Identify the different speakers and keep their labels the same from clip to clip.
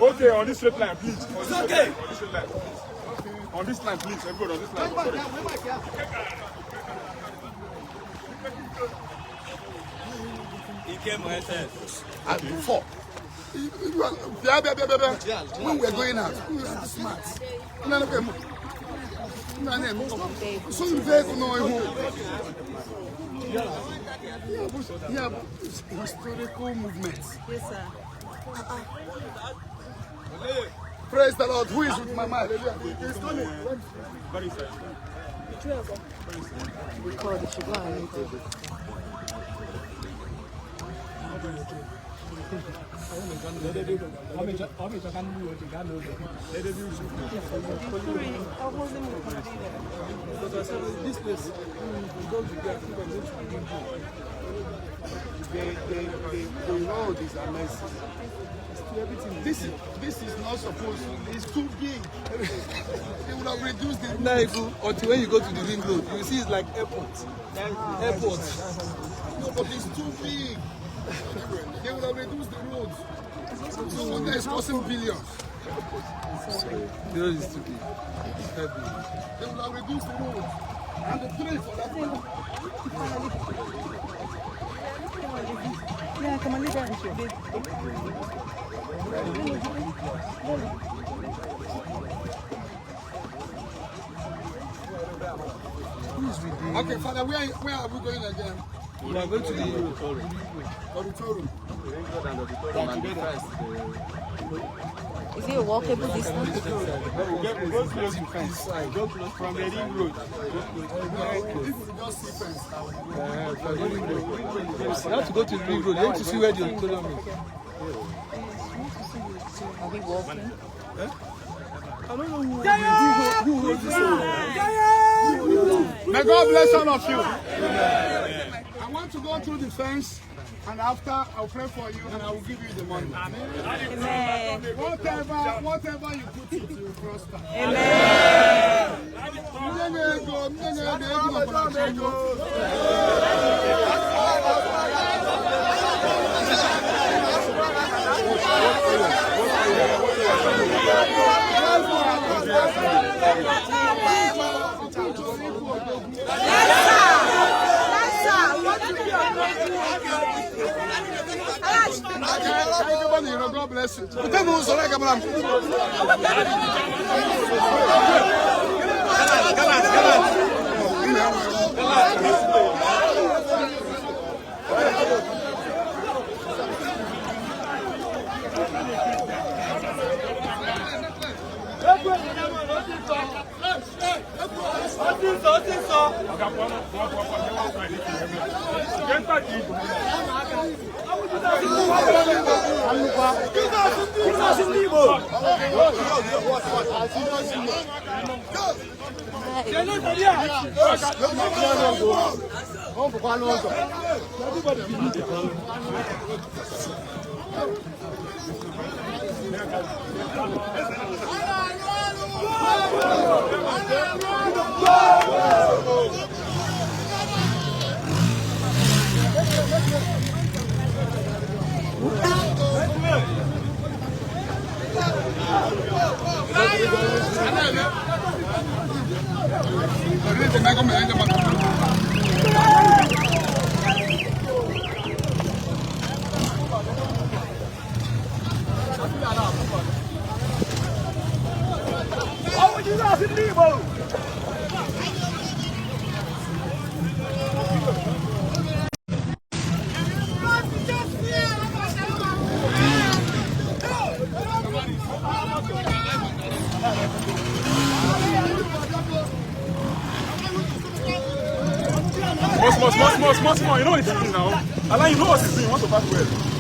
Speaker 1: Okay, on this straight line, please. It's okay. On this line, please. Everybody on this line.
Speaker 2: He came myself.
Speaker 3: Before. When we were going out, we were smart. So you very know yeah, historical movements.
Speaker 4: Yes, sir.
Speaker 3: Praise the Lord. Who is with my mind?
Speaker 1: He's coming. Very fast.
Speaker 4: We call the sugar and
Speaker 3: this place, the road is amazing. This is not supposed to. It's too big. They would have reduced the
Speaker 5: until when you go to the ring road, you see it's like airport. Airport.
Speaker 3: No, but it's too big. They would have reduced the roads. So it's costing billions.
Speaker 5: The road is too big. It's heavy.
Speaker 3: They would have reduced the roads. And the train for that one.
Speaker 4: yeah, come on, leave that.
Speaker 3: Okay, Father, where are we going again?
Speaker 5: We are going to the
Speaker 3: Auditorium.
Speaker 4: Is it a walkable distance?
Speaker 1: Go close to fence. Go close from the ring road.
Speaker 3: If we just see fence.
Speaker 5: You have to go to the ring road. You have to see where the auditorium is.
Speaker 4: Are we walking?
Speaker 5: I don't know who holds this.
Speaker 3: May God bless all of you. I want to go through the fence, and after I'll pray for you and I will give you the money.
Speaker 4: Amen.
Speaker 3: Whatever you put it, you will prosper.
Speaker 4: Amen.
Speaker 3: God bless you.
Speaker 1: Small. You know what he's doing now? Alan, you know what he's doing. You want to back well.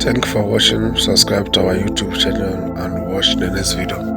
Speaker 2: Thank you for watching. Subscribe to our YouTube channel and watch the next video.